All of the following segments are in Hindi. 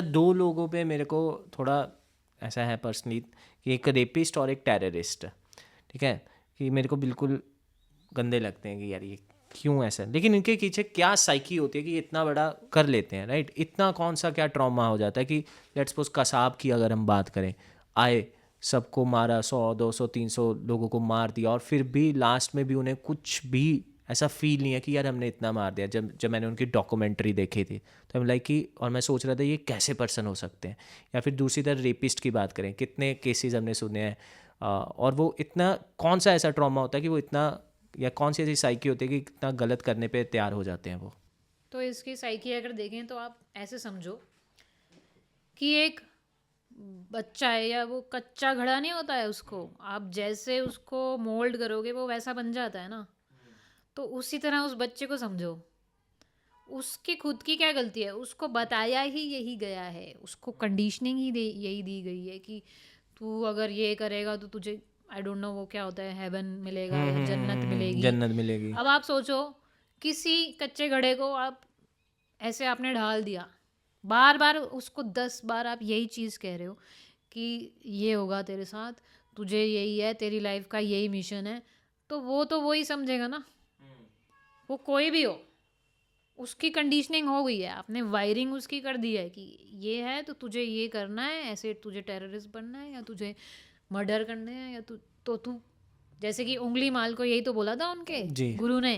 दो लोगों पे मेरे को थोड़ा ऐसा है पर्सनली कि एक रेपिस्ट और एक टेररिस्ट, ठीक है, कि मेरे को बिल्कुल गंदे लगते हैं कि यार ये क्यों ऐसा है, लेकिन इनके पीछे क्या साइकी होती है कि ये इतना बड़ा कर लेते हैं, राइट? इतना कौन सा क्या ट्रॉमा हो जाता है कि लेट्स सपोज कसाब की अगर हम बात करें, आए सबको मारा, 100 200 300 लोगों को मार दिया, और फिर भी लास्ट में भी उन्हें कुछ भी ऐसा फील नहीं है कि यार हमने इतना मार दिया। जब जब मैंने उनकी डॉक्यूमेंट्री देखी थी तो हम लाइक कि, और मैं सोच रहा था ये कैसे पर्सन हो सकते हैं। या फिर दूसरी तरफ रेपिस्ट की बात करें, कितने केसेस हमने सुने हैं, और वो इतना कौन सा ऐसा ट्रॉमा होता है कि वो इतना, या कौन सी ऐसी साइकी होती है कि इतना गलत करने पे तैयार हो जाते हैं वो। तो इसकी साइकी अगर देखें तो आप ऐसे समझो कि एक बच्चा है, या वो कच्चा घड़ा नहीं होता है, उसको आप जैसे उसको मोल्ड करोगे वो वैसा बन जाता है ना। तो उसी तरह उस बच्चे को समझो, उसकी खुद की क्या गलती है, उसको बताया ही यही गया है, उसको कंडीशनिंग ही यही दी गई है कि तू अगर ये करेगा तो तुझे, आई डोंट नो वो क्या होता है, हेवन मिलेगा या जन्नत मिलेगी। जन्नत मिलेगी। अब आप सोचो, किसी कच्चे घड़े को आप ऐसे आपने ढाल दिया, बार बार उसको 10 बार आप यही चीज़ कह रहे हो कि ये होगा तेरे साथ, तुझे यही है, तेरी लाइफ का यही मिशन है, तो वही समझेगा ना। वो कोई भी हो, उसकी कंडीशनिंग हो गई है, आपने वायरिंग उसकी कर दी है कि ये है तो तुझे ये करना है, ऐसे तुझे टेररिस्ट बनना है, या तुझे मर्डर करने हैं, या तू जैसे कि उंगली माल को यही तो बोला था उनके जी। गुरु ने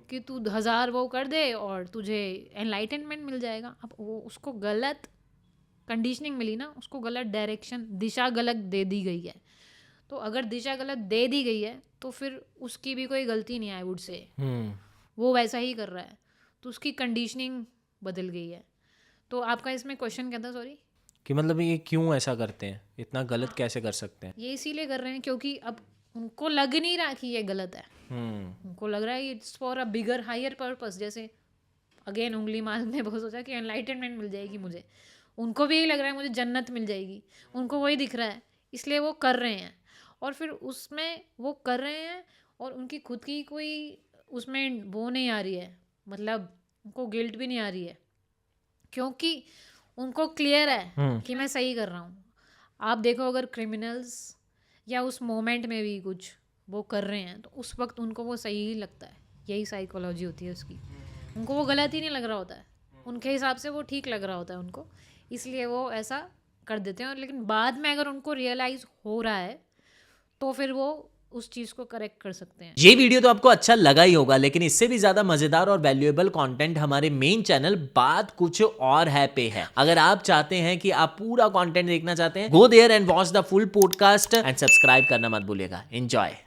कि तू 1000 वो कर दे और तुझे एनलाइटनमेंट मिल जाएगा। अब वो उसको गलत कंडीशनिंग मिली ना, उसको गलत डायरेक्शन, दिशा गलत दे दी गई है। तो अगर दिशा गलत दे दी गई है तो फिर उसकी भी कोई गलती नहीं, आई वुड से वो वैसा ही कर रहा है, तो उसकी कंडीशनिंग बदल गई है। तो आपका इसमें क्वेश्चन क्या था, सॉरी? कि मतलब ये क्यों ऐसा करते हैं, इतना गलत कैसे कर सकते हैं? ये इसीलिए कर रहे हैं क्योंकि अब उनको लग नहीं रहा कि ये गलत है, हम्म। उनको लग रहा है it's for a bigger higher purpose. जैसे अगेन उंगली माल ने बहुत सोचा कि एनलाइटनमेंट मिल जाएगी मुझे, उनको भी यही लग रहा है मुझे जन्नत मिल जाएगी, उनको वही दिख रहा है, इसलिए वो कर रहे हैं। और फिर उसमें वो कर रहे हैं और उनकी खुद की कोई उसमें वो नहीं आ रही है, मतलब उनको गिल्ट भी नहीं आ रही है, क्योंकि उनको क्लियर है कि मैं सही कर रहा हूँ। आप देखो, अगर क्रिमिनल्स या उस मोमेंट में भी कुछ वो कर रहे हैं तो उस वक्त उनको वो सही ही लगता है, यही साइकोलॉजी होती है उसकी। उनको वो गलत ही नहीं लग रहा होता है, उनके हिसाब से वो ठीक लग रहा होता है उनको, इसलिए वो ऐसा कर देते हैं। और लेकिन बाद में अगर उनको रियलाइज़ हो रहा है तो फिर वो उस चीज़ को करेक्ट कर सकते हैं। ये वीडियो तो आपको अच्छा लगा ही होगा, लेकिन इससे भी ज्यादा मजेदार और वैल्यूएबल कंटेंट हमारे मेन चैनल बात कुछ और है पे है। अगर आप चाहते हैं कि आप पूरा कंटेंट देखना चाहते हैं, go there and watch the full podcast and subscribe करना मत भूलिएगा। एंजॉय।